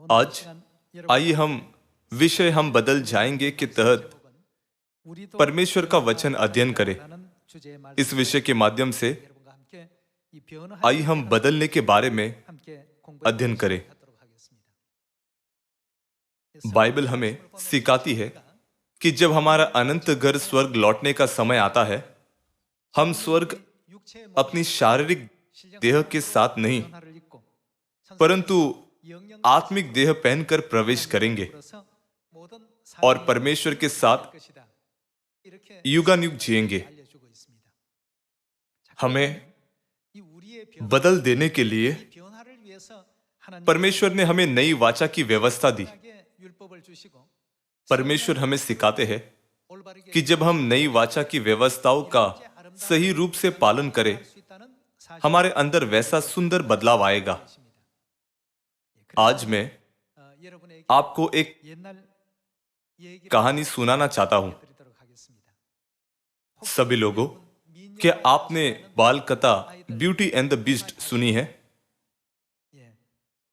आज आइए हम विषय हम बदल जाएंगे के तहत परमेश्वर का वचन अध्ययन करें। इस विषय के माध्यम से आइए हम बदलने के बारे में अध्ययन करें। बाइबल हमें सिखाती है कि जब हमारा अनंत घर स्वर्ग लौटने का समय आता है, हम स्वर्ग अपनी शारीरिक देह के साथ नहीं परंतु आत्मिक देह पहनकर प्रवेश करेंगे और परमेश्वर के साथ युगानुयुग जिएंगे। हमें बदल देने के लिए परमेश्वर ने हमें नई वाचा की व्यवस्था दी। परमेश्वर हमें सिखाते हैं कि जब हम नई वाचा की व्यवस्थाओं का सही रूप से पालन करें, हमारे अंदर वैसा सुंदर बदलाव आएगा। आज मैं आपको एक कहानी सुनाना चाहता हूं। सभी लोगों, क्या आपने बाल कथा ब्यूटी एंड द बीस्ट सुनी है?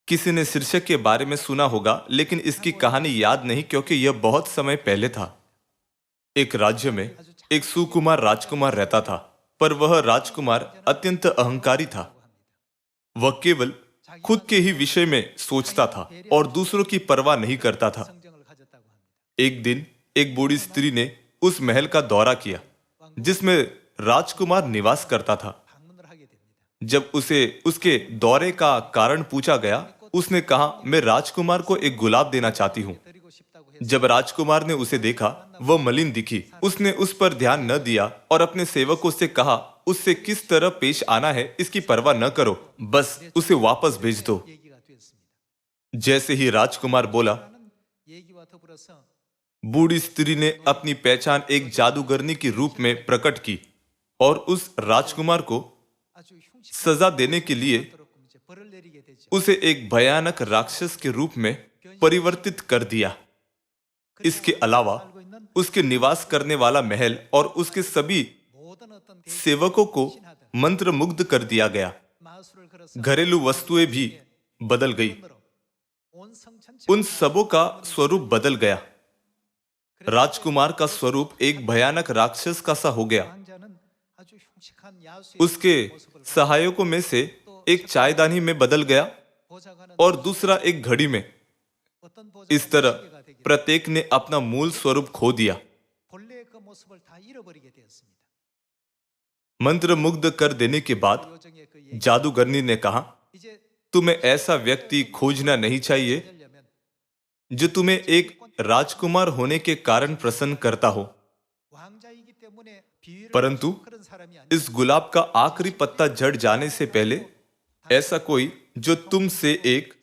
किसी ने शीर्षक के बारे में सुना होगा, लेकिन इसकी कहानी याद नहीं क्योंकि यह बहुत समय पहले था। एक राज्य में एक सुकुमार राजकुमार रहता था, पर वह राजकुमार अत्यंत अहंकारी था। वह केवल खुद के ही विषय में सोचता था और दूसरों की परवाह नहीं करता था। एक दिन एक बूढ़ी स्त्री ने उस महल का दौरा किया जिसमें राजकुमार निवास करता था। जब उसे उसके दौरे का कारण पूछा गया, उसने कहा, मैं राजकुमार को एक गुलाब देना चाहती हूँ। जब राजकुमार ने उसे देखा, वह मलिन दिखी। उसने उस पर ध्यान न दिया और अपने सेवकों से कहा, उससे किस तरह पेश आना है इसकी परवाह न करो, बस उसे वापस भेज दो। जैसे ही राजकुमार बोला, बूढ़ी स्त्री ने अपनी पहचान एक जादूगरनी के रूप में प्रकट की और उस राजकुमार को सजा देने के लिए उसे एक भयानक राक्षस के रूप में परिवर्तित कर दिया। इसके अलावा उसके निवास करने वाला महल और उसके सभी सेवकों को मंत्रमुग्ध कर दिया गया। घरेलू वस्तुएं भी बदल गई। उन सबों का स्वरूप बदल गया। राजकुमार का स्वरूप एक भयानक राक्षस का सा हो गया। उसके सहायकों में से एक चायदानी में बदल गया और दूसरा एक घड़ी में। इस तरह प्रत्येक ने अपना मूल स्वरूप खो दिया। मंत्रमुग्ध कर देने के बाद जादूगरनी ने कहा, तुम्हें ऐसा व्यक्ति खोजना नहीं चाहिए जो तुम्हें एक राजकुमार होने के कारण प्रसन्न करता हो, परंतु इस गुलाब का आखिरी पत्ता झड़ जाने से पहले ऐसा कोई जो तुमसे एक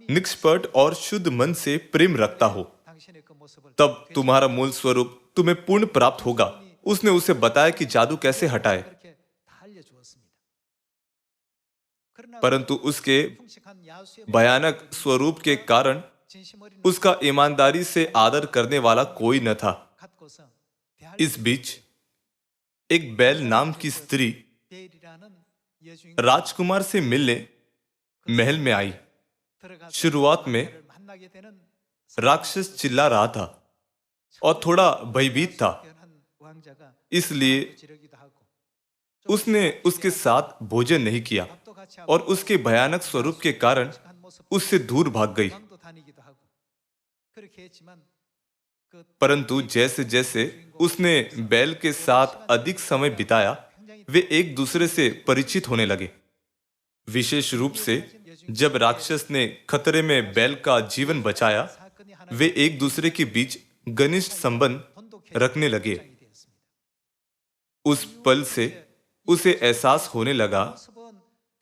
निष्कपट और शुद्ध मन से प्रेम रखता हो, तब तुम्हारा मूल स्वरूप तुम्हें पूर्ण प्राप्त होगा। उसने उसे बताया कि जादू कैसे हटाए, परंतु उसके भयानक स्वरूप के कारण उसका ईमानदारी से आदर करने वाला कोई न था। इस बीच एक बैल नाम की स्त्री राजकुमार से मिलने महल में आई। शुरुआत में राक्षस चिल्ला रहा था और थोड़ा भयभीत था, इसलिए उसने उसके साथ भोजन नहीं किया और उसके भयानक स्वरूप के कारण उससे दूर भाग गई। परंतु जैसे जैसे उसने बैल के साथ अधिक समय बिताया, वे एक दूसरे से परिचित होने लगे। विशेष रूप से जब राक्षस ने खतरे में बैल का जीवन बचाया, वे एक दूसरे के बीच घनिष्ठ संबंध रखने लगे। उस पल से उसे एहसास होने लगा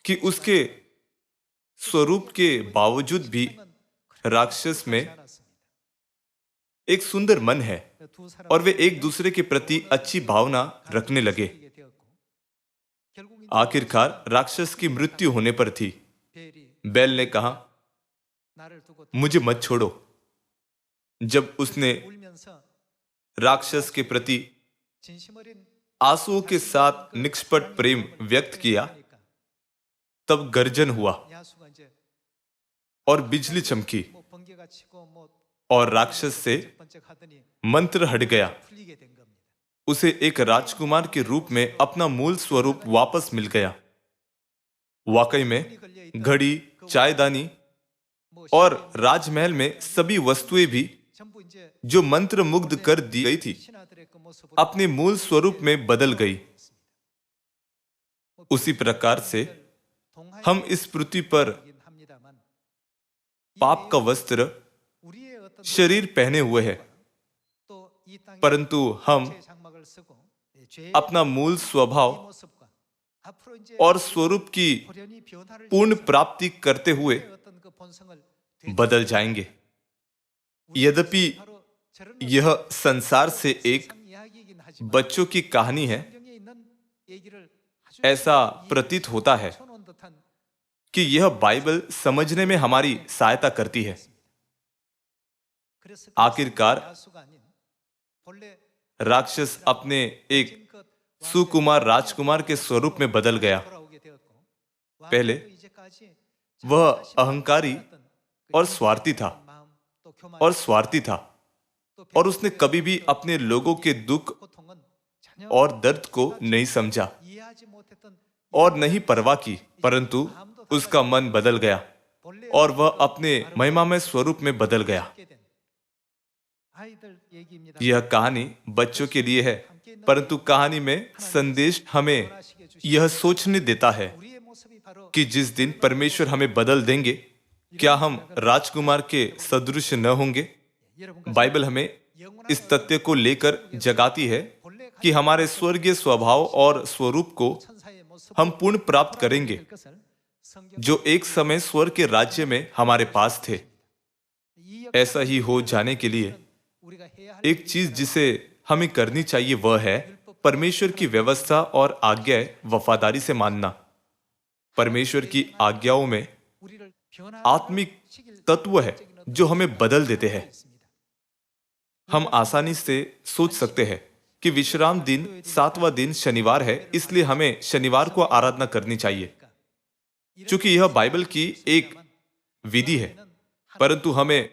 कि उसके स्वरूप के बावजूद भी राक्षस में एक सुंदर मन है और वे एक दूसरे के प्रति अच्छी भावना रखने लगे। आखिरकार राक्षस की मृत्यु होने पर थी। बैल ने कहा, मुझे मत छोड़ो। जब उसने राक्षस के प्रति आंसुओं के साथ निष्कपट प्रेम व्यक्त किया, तब गर्जन हुआ। और बिजली चमकी और राक्षस से मंत्र हट गया। उसे एक राजकुमार के रूप में अपना मूल स्वरूप वापस मिल गया। वाकई में घड़ी, चायदानी और राजमहल में सभी वस्तुएं भी जो मंत्र मुग्ध कर दी गई थी अपने मूल स्वरूप में बदल गई। उसी प्रकार से हम इस पृथ्वी पर पाप का वस्त्र शरीर पहने हुए हैं, परंतु हम अपना मूल स्वभाव और स्वरूप की पूर्ण प्राप्ति करते हुए बदल जाएंगे। यद्यपि यह संसार से एक बच्चों की कहानी है, ऐसा प्रतीत होता है कि यह बाइबल समझने में हमारी सहायता करती है। आखिरकार राक्षस अपने एक सुकुमार राजकुमार के स्वरूप में बदल गया। पहले वह अहंकारी और स्वार्थी था और उसने कभी भी अपने लोगों के दुख और दर्द को नहीं समझा और नहीं परवाह की, परंतु उसका मन बदल गया और वह अपने महिमामय स्वरूप में बदल गया। यह कहानी बच्चों के लिए है, परंतु कहानी में संदेश हमें यह सोचने देता है कि जिस दिन परमेश्वर हमें बदल देंगे, क्या हम राजकुमार के सदृश न होंगे? बाइबल हमें इस तथ्य को लेकर जगाती है कि हमारे स्वर्गीय स्वभाव और स्वरूप को हम पूर्ण प्राप्त करेंगे, जो एक समय स्वर्ग के राज्य में हमारे पास थे। ऐसा ही हो जाने के लिए एक चीज जिसे हमें करनी चाहिए वह है परमेश्वर की व्यवस्था और आज्ञाएं वफादारी से मानना। परमेश्वर की आज्ञाओं में आत्मिक तत्व है जो हमें बदल देते हैं। हम आसानी से सोच सकते हैं कि विश्राम दिन 7वां दिन शनिवार है, इसलिए हमें शनिवार को आराधना करनी चाहिए, क्योंकि यह बाइबल की एक विधि है। परंतु हमें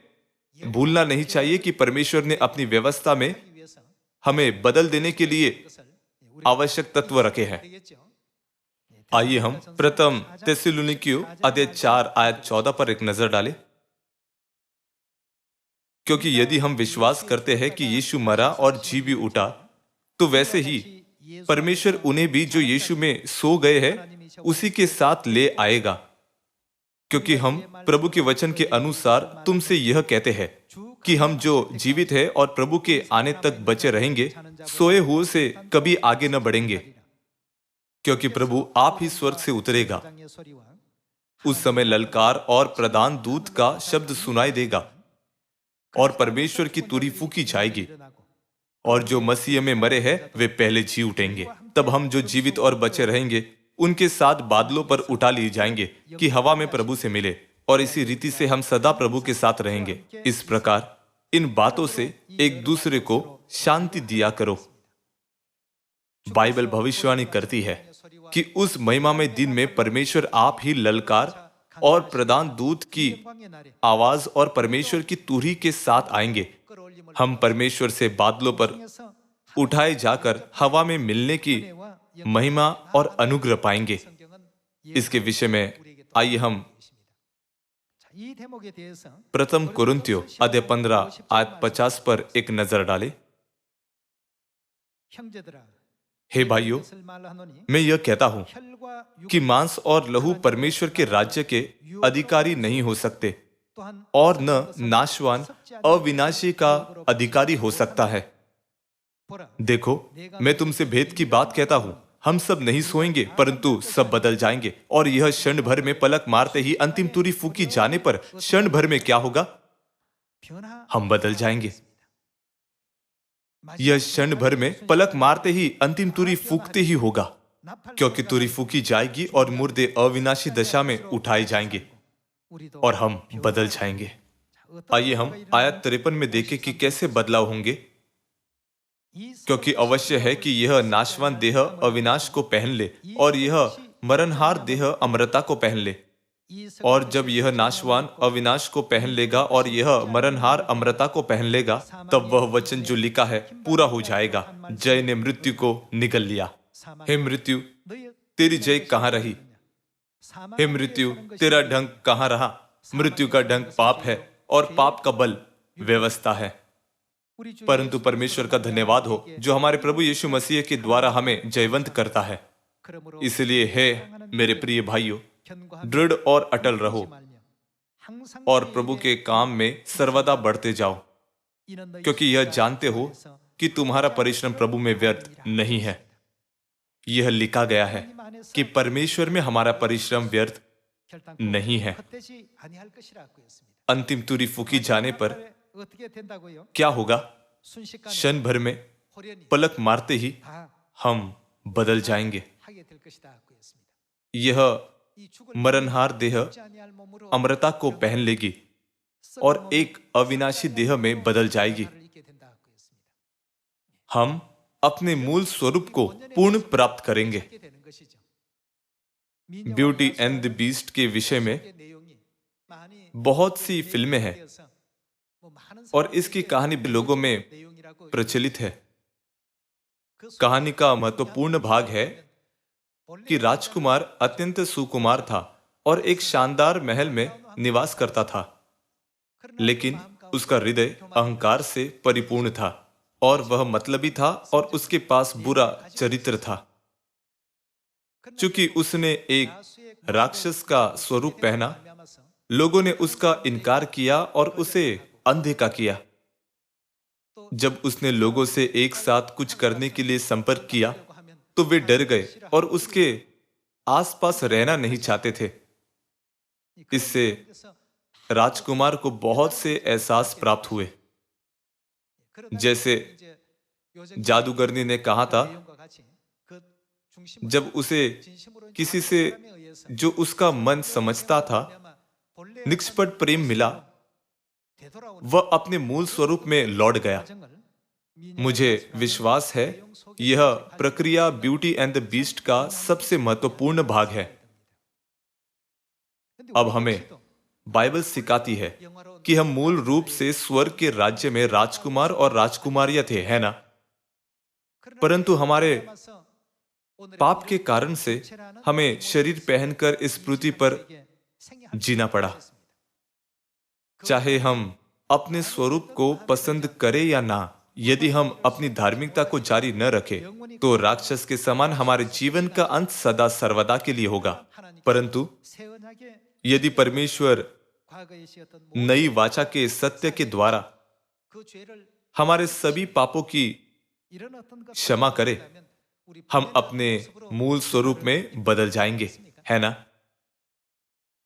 भूलना नहीं चाहिए कि परमेश्वर ने अपनी व्यवस्था में हमें बदल देने के लिए आवश्यक तत्व रखे हैं। आइए हम प्रथम थिस्सलुनीकियों अध्याय 4 आयत 14 पर एक नजर डालें। क्योंकि यदि हम विश्वास करते हैं कि यीशु मरा और जी भी उठा, तो वैसे ही परमेश्वर उन्हें भी जो यीशु में सो गए हैं उसी के साथ ले आएगा। क्योंकि हम प्रभु के वचन के अनुसार तुमसे यह कहते हैं कि हम जो जीवित हैं और प्रभु के आने तक बचे रहेंगे, सोए हुए से कभी आगे न बढ़ेंगे, क्योंकि प्रभु आप ही स्वर्ग से उतरेगा। उस समय ललकार और प्रधान दूत का शब्द सुनाई देगा और परमेश्वर की तुरही फूंकी जाएगी, और जो मसीह में मरे हैं वे पहले जी उठेंगे। तब हम जो जीवित और बचे रहेंगे उनके साथ बादलों पर उठा लिए जाएंगे कि हवा में प्रभु से मिले, और इसी रीति से हम सदा प्रभु के साथ रहेंगे। इस प्रकार इन बातों से एक दूसरे को शांति दिया करो। बाइबल भविष्यवाणी करती है कि उस महिमामय दिन में परमेश्वर आप ही ललकार और प्रधान दूत की आवाज और परमेश्वर की तुरही के साथ आएंगे। हम परमेश्वर से बादलों पर उठाए जाकर हवा में मिलने की महिमा और अनुग्रह पाएंगे। इसके विषय में आइए हम प्रथम कुरिन्थियों अध्याय 15 आयत 50 पर एक नजर डालें। हे भाइयों, मैं यह कहता हूं कि मांस और लहू परमेश्वर के राज्य के अधिकारी नहीं हो सकते, और न नाशवान अविनाशी का अधिकारी हो सकता है। देखो, मैं तुमसे भेद की बात कहता हूं, हम सब नहीं सोएंगे, परंतु सब बदल जाएंगे। और यह क्षण भर में पलक मारते ही अंतिम तुरही फूंकी जाने पर क्षण भर में क्या होगा? हम बदल जाएंगे। यह क्षण भर में पलक मारते ही अंतिम तुरही फूंकते ही होगा, क्योंकि तुरही फूंकी जाएगी और मुर्दे अविनाशी दशा में उठाए जाएंगे और हम बदल जाएंगे। आइए हम आयत 53 में देखें कि कैसे बदलाव होंगे। क्योंकि अवश्य है कि यह नाशवान देह अविनाश को पहन ले और यह मरणहार देह अमरता को पहन ले। और जब यह नाशवान अविनाश को पहन लेगा और यह मरणहार अमरता को पहन लेगा, तब वह वचन जो लिखा है पूरा हो जाएगा। जय ने मृत्यु को निगल लिया। हे मृत्यु, तेरी जय कहाँ रही? हे मृत्यु, तेरा ढंग कहाँ रहा? मृत्यु का ढंग पाप है और पाप का बल व्यवस्था है। परंतु परमेश्वर का धन्यवाद हो जो हमारे प्रभु यीशु मसीह के द्वारा हमें जयवंत करता है। इसलिए हे मेरे प्रिय भाइयों, दृढ़ और अटल रहो और प्रभु के काम में सर्वदा बढ़ते जाओ, क्योंकि यह जानते हो कि तुम्हारा परिश्रम प्रभु में व्यर्थ नहीं है। यह लिखा गया है कि परमेश्वर में हमारा परिश्रम व्यर्थ नहीं है। अंतिम तुरी फूकी जाने पर क्या होगा? क्षण भर में, पलक मारते ही हम बदल जाएंगे। यह मरणहार देह अमरता को पहन लेगी और एक अविनाशी देह में बदल जाएगी। हम अपने मूल स्वरूप को पूर्ण प्राप्त करेंगे। ब्यूटी एंड द बीस्ट के विषय में बहुत सी फिल्में हैं और इसकी कहानी लोगों में प्रचलित है। कहानी का महत्वपूर्ण भाग है कि राजकुमार अत्यंत सुकुमार था और एक शानदार महल में निवास करता था, लेकिन उसका हृदय अहंकार से परिपूर्ण था और वह मतलबी था और उसके पास बुरा चरित्र था। चूंकि उसने एक राक्षस का स्वरूप पहना, लोगों ने उसका इनकार किया और उसे अनदेखा किया। जब उसने लोगों से एक साथ कुछ करने के लिए संपर्क किया तो वे डर गए और उसके आसपास रहना नहीं चाहते थे। इससे राजकुमार को बहुत से एहसास प्राप्त हुए। जैसे जादूगरनी ने कहा था, जब उसे किसी से जो उसका मन समझता था निष्कपट प्रेम मिला, वह अपने मूल स्वरूप में लौट गया। मुझे विश्वास है यह प्रक्रिया ब्यूटी एंड द बीस्ट का सबसे महत्वपूर्ण भाग है। अब हमें बाइबल सिखाती है कि हम मूल रूप से स्वर्ग के राज्य में राजकुमार और राजकुमारियां थे, है ना? परंतु हमारे पाप के कारण से हमें शरीर पहनकर इस पृथ्वी पर जीना पड़ा। चाहे हम अपने स्वरूप को पसंद करें या ना, यदि हम अपनी धार्मिकता को जारी न रखें तो राक्षस के समान हमारे जीवन का अंत सदा सर्वदा के लिए होगा। परंतु यदि परमेश्वर नई वाचा के सत्य के द्वारा हमारे सभी पापों की क्षमा करे, हम अपने मूल स्वरूप में बदल जाएंगे, है ना?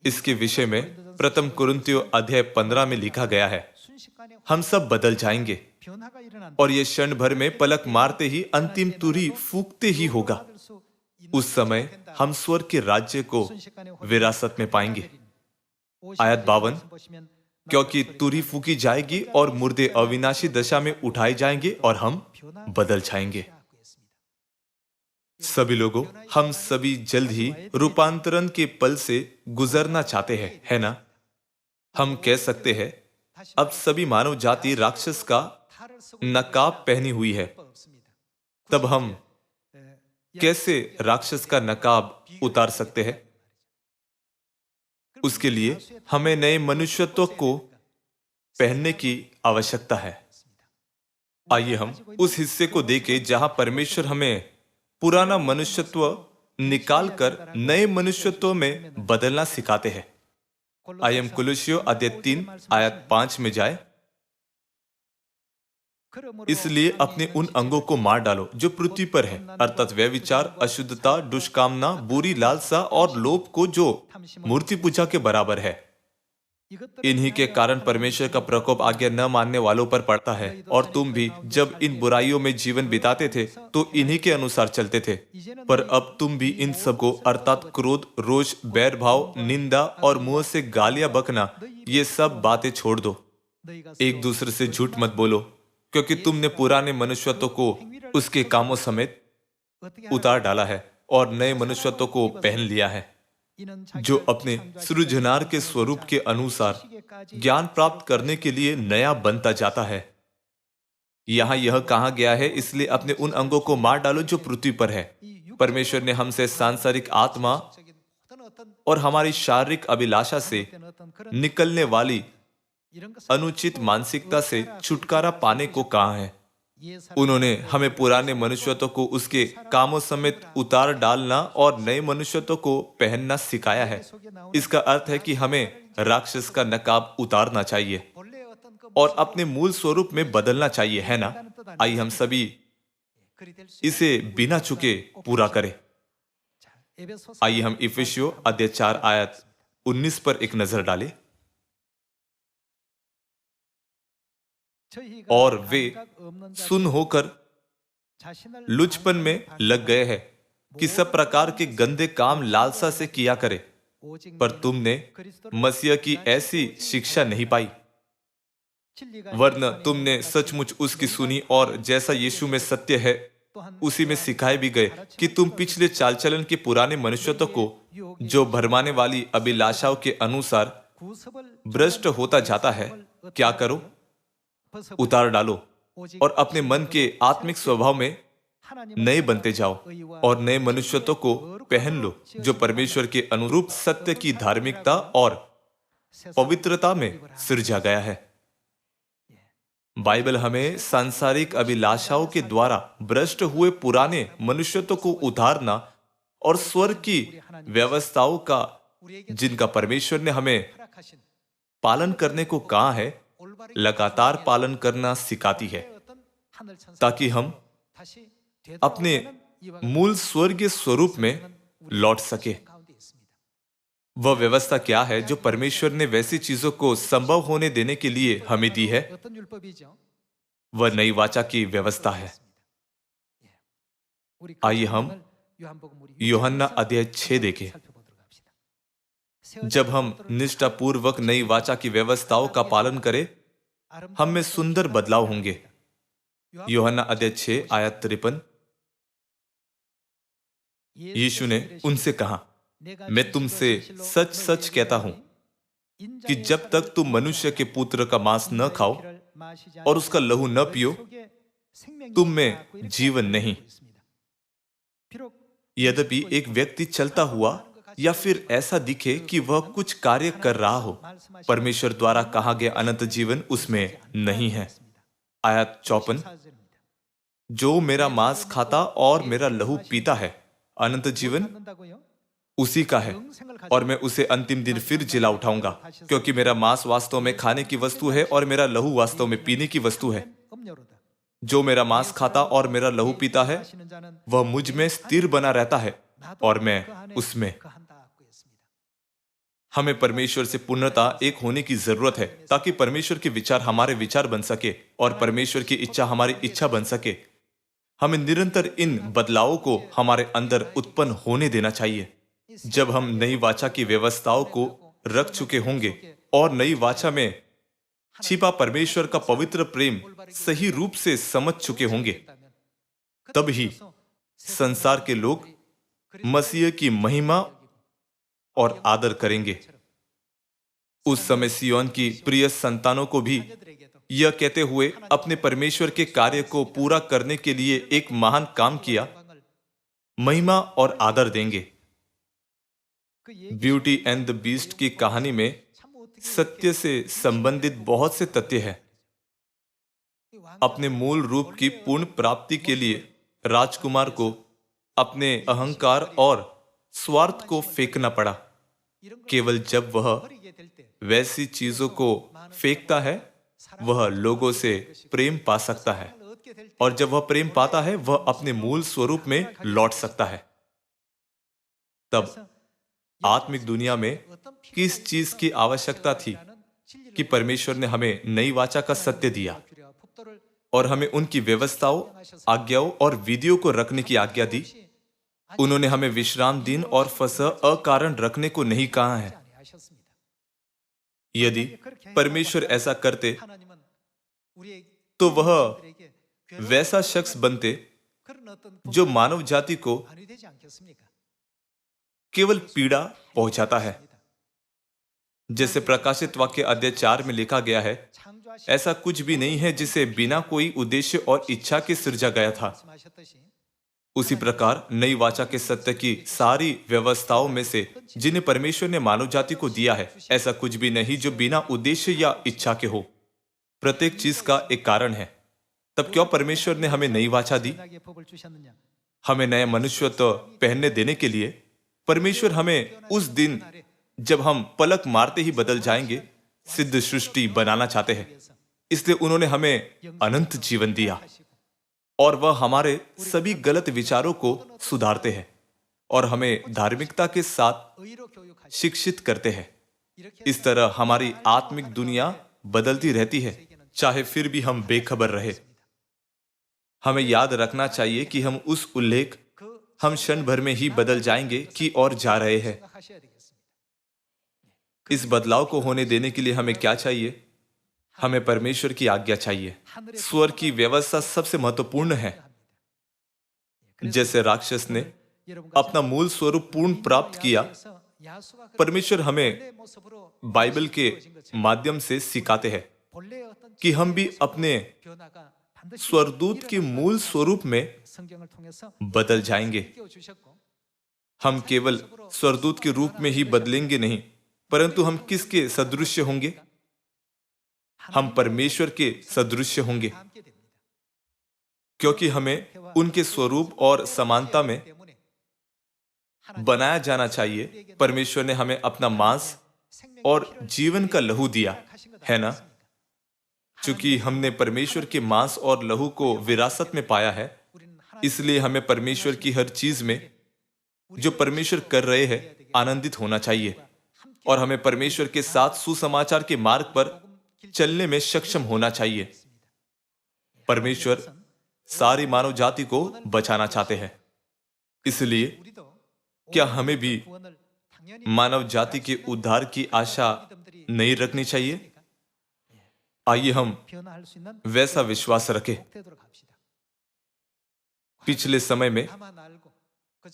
इसके विषय में प्रथम कुरिन्थियों अध्याय 15 में लिखा गया है, हम सब बदल जाएंगे और ये क्षण भर में पलक मारते ही अंतिम तुरही फूकते ही होगा। उस समय हम स्वर्ग के राज्य को विरासत में पाएंगे। आयत 52, क्योंकि तुरही फूकी जाएगी और मुर्दे अविनाशी दशा में उठाए जाएंगे और हम बदल जाएंगे। सभी लोगों, हम सभी जल्द ही रूपांतरण के पल से गुजरना चाहते हैं, है ना? हम कह सकते हैं अब सभी मानव जाति राक्षस का नकाब पहनी हुई है। तब हम कैसे राक्षस का नकाब उतार सकते हैं? उसके लिए हमें नए मनुष्यत्व को पहनने की आवश्यकता है। आइए हम उस हिस्से को देखें जहां परमेश्वर हमें पुराना मनुष्यत्व निकालकर नए मनुष्यत्व में बदलना सिखाते हैं। आइए हम कुलुस्सियों अध्याय 3 आयत 5 में जाए। इसलिए अपने उन अंगों को मार डालो जो पृथ्वी पर है, अर्थात व्यभिचार, अशुद्धता, दुष्कामना, बुरी लालसा और लोभ को जो मूर्ति पूजा के बराबर है। इन्हीं के कारण परमेश्वर का प्रकोप आज्ञा न मानने वालों पर पड़ता है। और तुम भी जब इन बुराइयों में जीवन बिताते थे तो इन्हीं के अनुसार चलते थे। पर अब तुम भी इन सबको अर्थात क्रोध, रोष, बैर भाव, निंदा और मुंह से गालियां बकना, ये सब बातें छोड़ दो। एक दूसरे से झूठ मत बोलो, क्योंकि तुमने पुराने मनुष्यत्व को उसके कामों समेत उतार डाला है और नए मनुष्यत्व को पहन लिया है। जो अपने सृजनार के स्वरूप के अनुसार ज्ञान प्राप्त करने के लिए नया बनता जाता है। यहाँ यह कहा गया है, इसलिए अपने उन अंगों को मार डालो जो पृथ्वी पर है। परमेश्वर ने हमसे सांसारिक आत्मा और हमारी शारीरिक अभिलाषा से निकलने वाली अनुचित मानसिकता से छुटकारा पाने को कहा है। उन्होंने हमें पुराने मनुष्यत्व को उसके कामों समेत उतार डालना और नए मनुष्यत्व को पहनना सिखाया है। इसका अर्थ है कि हमें राक्षस का नकाब उतारना चाहिए और अपने मूल स्वरूप में बदलना चाहिए, है ना? आइए हम सभी इसे बिना चुके पूरा करें। आइए हम इफिसियों अध्याय 4 आयत 19 पर एक नजर डालें। और वे सुन होकर लुचपन में लग गए हैं कि सब प्रकार के गंदे काम लालसा से किया करे, पर तुमने मसीह की ऐसी शिक्षा नहीं पाई, वरन तुमने सचमुच उसकी सुनी और जैसा यीशु में सत्य है उसी में सिखाए भी गए कि तुम पिछले चाल चलन के पुराने मनुष्यत्व को, जो भरमाने वाली अभिलाषाओं के अनुसार भ्रष्ट होता जाता है, क्या करो? उतार डालो और अपने मन के आत्मिक स्वभाव में नए बनते जाओ और नए मनुष्यत्व को पहन लो, जो परमेश्वर के अनुरूप सत्य की धार्मिकता और पवित्रता में सृजा गया है। बाइबल हमें सांसारिक अभिलाषाओं के द्वारा भ्रष्ट हुए पुराने मनुष्यत्व को उतारना और स्वर्ग की व्यवस्थाओं का, जिनका परमेश्वर ने हमें पालन करने को कहा है, लगातार पालन करना सिखाती है, ताकि हम अपने मूल स्वर्गीय स्वरूप में लौट सके। वह व्यवस्था क्या है जो परमेश्वर ने वैसी चीजों को संभव होने देने के लिए हमें दी है? वह नई वाचा की व्यवस्था है। आइए हम यूहन्ना अध्याय 6 देखें। जब हम निष्ठापूर्वक नई वाचा की व्यवस्थाओं का पालन करें, हम में सुंदर बदलाव होंगे। यूहन्ना अध्याय 6 आयत 53। यीशु ने उनसे कहा, मैं तुमसे सच सच कहता हूं कि जब तक तुम मनुष्य के पुत्र का मांस न खाओ और उसका लहू न पियो, तुम में जीवन नहीं। यद्यपि एक व्यक्ति चलता हुआ या फिर ऐसा दिखे कि वह कुछ कार्य कर रहा हो, परमेश्वर द्वारा कहा गया अनंत जीवन उसमें नहीं है। आयत 54। जो मेरा मांस खाता और मेरा लहू पीता है, अनंत जीवन उसी का है और मैं उसे अंतिम दिन फिर जिला उठाऊंगा, क्योंकि मेरा मांस वास्तव में खाने की वस्तु है और मेरा लहू वास्तव में पीने की वस्तु है। जो मेरा मांस खाता और मेरा लहू पीता है, वह मुझ में स्थिर बना रहता है और मैं उसमें। हमें परमेश्वर से पूर्णता एक होने की जरूरत है, ताकि परमेश्वर के विचार हमारे विचार बन सके और परमेश्वर की इच्छा हमारी इच्छा बन सके। हमें निरंतर इन बदलावों को हमारे अंदर उत्पन्न होने देना चाहिए। जब हम नई वाचा की व्यवस्थाओं को रख चुके होंगे और नई वाचा में छिपा परमेश्वर का पवित्र प्रेम सही रूप से समझ चुके होंगे, तब ही संसार के लोग मसीह की महिमा और आदर करेंगे। उस समय सिय्योन की प्रिय संतानों को भी यह कहते हुए अपने परमेश्वर के कार्य को पूरा करने के लिए एक महान काम किया, महिमा और आदर देंगे। ब्यूटी एंड द बीस्ट की कहानी में सत्य से संबंधित बहुत से तथ्य हैं। अपने मूल रूप की पूर्ण प्राप्ति के लिए राजकुमार को अपने अहंकार और स्वार्थ को फेंकना पड़ा। केवल जब वह वैसी चीजों को फेंकता है, वह लोगों से प्रेम पा सकता है, और जब वह प्रेम पाता है, वह अपने मूल स्वरूप में लौट सकता है। तब आत्मिक दुनिया में किस चीज की आवश्यकता थी कि परमेश्वर ने हमें नई वाचा का सत्य दिया और हमें उनकी व्यवस्थाओं, आज्ञाओं और विधियों को रखने की आज्ञा दी। उन्होंने हमें विश्राम दिन और फसह अकारण रखने को नहीं कहा है। यदि परमेश्वर ऐसा करते तो वह वैसा शख्स बनते जो मानव जाति को केवल पीड़ा पहुंचाता है। जैसे प्रकाशित वाक्य अध्याय 4 में लिखा गया है, ऐसा कुछ भी नहीं है जिसे बिना कोई उद्देश्य और इच्छा के सृजा गया था। उसी प्रकार नई वाचा के सत्य की सारी व्यवस्थाओं में से जिन्हें परमेश्वर ने मानव जाति को दिया है, ऐसा कुछ भी नहीं जो बिना उद्देश्य या इच्छा के हो। प्रत्येक चीज का एक कारण है। तब क्यों परमेश्वर ने हमें नई वाचा दी? हमें नया मनुष्यत्व पहनने देने के लिए। परमेश्वर हमें उस दिन जब हम पलक मारते ही बदल जाएंगे, सिद्ध सृष्टि बनाना चाहते हैं। इसलिए उन्होंने हमें अनंत जीवन दिया और वह हमारे सभी गलत विचारों को सुधारते हैं और हमें धार्मिकता के साथ शिक्षित करते हैं। इस तरह हमारी आत्मिक दुनिया बदलती रहती है, चाहे फिर भी हम बेखबर रहे। हमें याद रखना चाहिए कि हम उस उल्लेख हम क्षण भर में ही बदल जाएंगे की ओर जा रहे हैं। इस बदलाव को होने देने के लिए हमें क्या चाहिए? हमें परमेश्वर की आज्ञा चाहिए। स्वर की व्यवस्था सबसे महत्वपूर्ण है। जैसे राक्षस ने अपना मूल स्वरूप पूर्ण प्राप्त किया, परमेश्वर हमें बाइबल के माध्यम से सिखाते हैं कि हम भी अपने स्वर्गदूत के मूल स्वरूप में बदल जाएंगे। हम केवल स्वर्गदूत के रूप में ही बदलेंगे नहीं, परंतु हम किसके सदृश्य होंगे? हम परमेश्वर के सदृश्य होंगे, क्योंकि हमें उनके स्वरूप और समानता में बनाया जाना चाहिए। परमेश्वर ने हमें अपना मांस और जीवन का लहू दिया है ना? चूंकि हमने परमेश्वर के मांस और लहू को विरासत में पाया है, इसलिए हमें परमेश्वर की हर चीज में जो परमेश्वर कर रहे हैं आनंदित होना चाहिए और हमें परमेश्वर के साथ सुसमाचार के मार्ग पर चलने में सक्षम होना चाहिए। परमेश्वर सारी मानव जाति को बचाना चाहते हैं, इसलिए क्या हमें भी मानव जाति के उद्धार की आशा नहीं रखनी चाहिए? आइए हम वैसा विश्वास रखें। पिछले समय में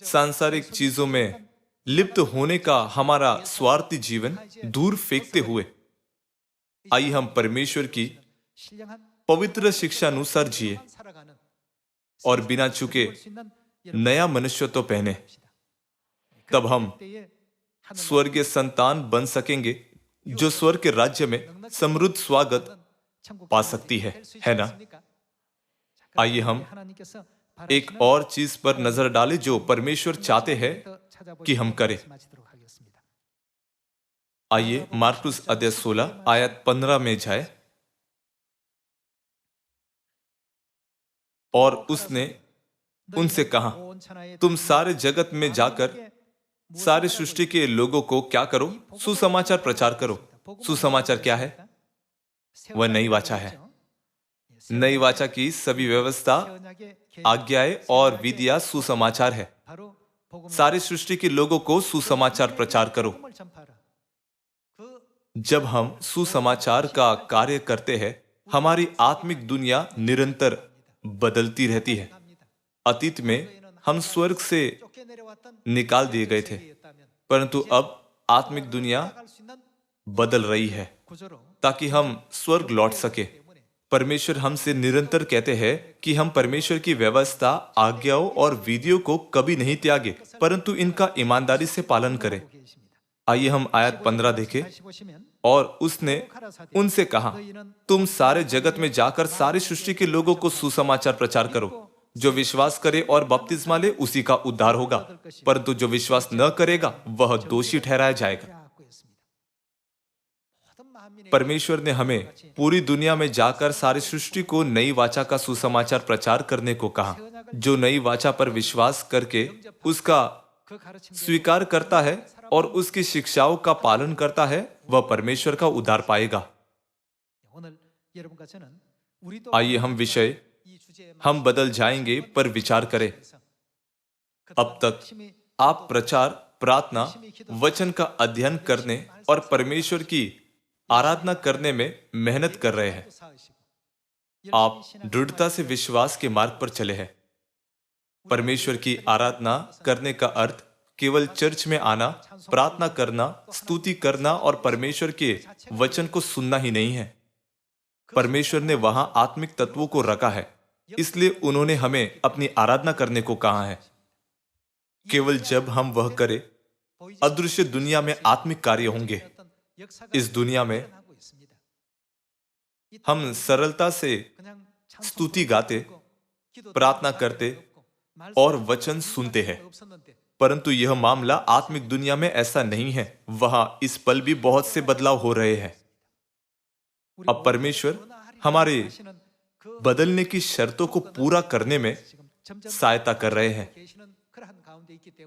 सांसारिक चीजों में लिप्त होने का हमारा स्वार्थी जीवन दूर फेंकते हुए आइए हम परमेश्वर की पवित्र शिक्षा अनुसार जिए और बिना चूके नया मनुष्यत्व पहने। तब हम स्वर्गीय संतान बन सकेंगे जो स्वर्ग के राज्य में समृद्ध स्वागत पा सकती है ना? आइए हम एक और चीज पर नजर डालें जो परमेश्वर चाहते हैं कि हम करें। आइए मार्कुस अध्याय 16 आयत 15 में जाए। और उसने उनसे कहा, तुम सारे जगत में जाकर सारे सृष्टि के लोगों को क्या करो? सुसमाचार प्रचार करो। सुसमाचार क्या है? वह नई वाचा है। नई वाचा की सभी व्यवस्था, आज्ञाएं और विधियां सुसमाचार है। सारी सृष्टि के लोगों को सुसमाचार प्रचार करो। जब हम सुसमाचार का कार्य करते हैं, हमारी आत्मिक दुनिया निरंतर बदलती रहती है। अतीत में हम स्वर्ग से निकाल दिए गए थे, परंतु अब आत्मिक दुनिया बदल रही है ताकि हम स्वर्ग लौट सके। परमेश्वर हमसे निरंतर कहते हैं कि हम परमेश्वर की व्यवस्था, आज्ञाओं और विधियों को कभी नहीं त्यागे, परंतु इनका ईमानदारी से पालन करें। आइए हम आयत 15 देखें। और उसने उनसे कहा, तुम सारे जगत में जाकर सारी सृष्टि के लोगों को सुसमाचार प्रचार करो। जो विश्वास करे और बपतिस्मा ले उसी का उद्धार होगा, परंतु जो विश्वास न करेगा वह दोषी ठहराया जाएगा। परमेश्वर ने हमें पूरी दुनिया में जाकर सारी सृष्टि को नई वाचा का सुसमाचार प्रचार करने को कहा। जो नई वाचा पर विश्वास करके उसका स्वीकार करता है और उसकी शिक्षाओं का पालन करता है, वह परमेश्वर का उद्धार पाएगा। आइए हम विषय हम बदल जाएंगे पर विचार करें। अब तक आप प्रचार, प्रार्थना, वचन का अध्ययन करने और परमेश्वर की आराधना करने में मेहनत कर रहे हैं। आप दृढ़ता से विश्वास के मार्ग पर चले हैं। परमेश्वर की आराधना करने का अर्थ केवल चर्च में आना, प्रार्थना करना, स्तुति करना और परमेश्वर के वचन को सुनना ही नहीं है। परमेश्वर ने वहां आत्मिक तत्वों को रखा है, इसलिए उन्होंने हमें अपनी आराधना करने को कहा है। केवल जब हम वह करें, अदृश्य दुनिया में आत्मिक कार्य होंगे। इस दुनिया में हम सरलता से स्तुति गाते, प्रार्थना करते और वचन सुनते हैं, परंतु यह मामला आत्मिक दुनिया में ऐसा नहीं है। वहां इस पल भी बहुत से बदलाव हो रहे हैं। अब परमेश्वर हमारे बदलने की शर्तों को पूरा करने में सहायता कर रहे हैं।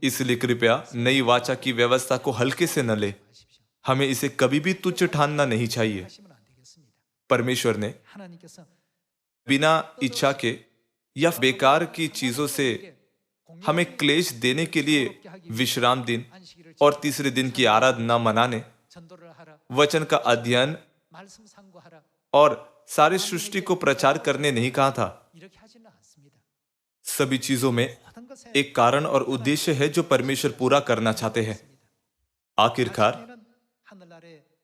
इसलिए कृपया नई वाचा की व्यवस्था को हल्के से न ले। हमें इसे कभी भी तुच्छ ठानना नहीं चाहिए। परमेश्वर ने बिना इच्छा के या बेकार की चीजों से हमें क्लेश देने के लिए विश्राम दिन और तीसरे दिन की आराधना मनाने, वचन का अध्ययन और सारी सृष्टि को प्रचार करने नहीं कहा था। सभी चीजों में एक कारण और उद्देश्य है जो परमेश्वर पूरा करना चाहते हैं। आखिरकार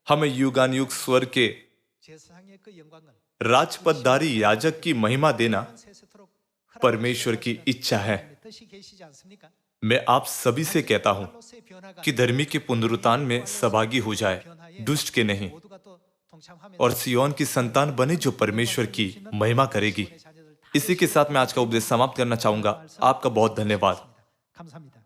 हमें युगानुयुग स्वर्ग के राजपदधारी याजक की महिमा देना परमेश्वर की इच्छा है। मैं आप सभी से कहता हूं कि धर्मी के पुनरुत्थान में सहभागी हो जाए, दुष्ट के नहीं, और सियोन की संतान बने जो परमेश्वर की महिमा करेगी। इसी के साथ मैं आज का उपदेश समाप्त करना चाहूंगा। आपका बहुत धन्यवाद।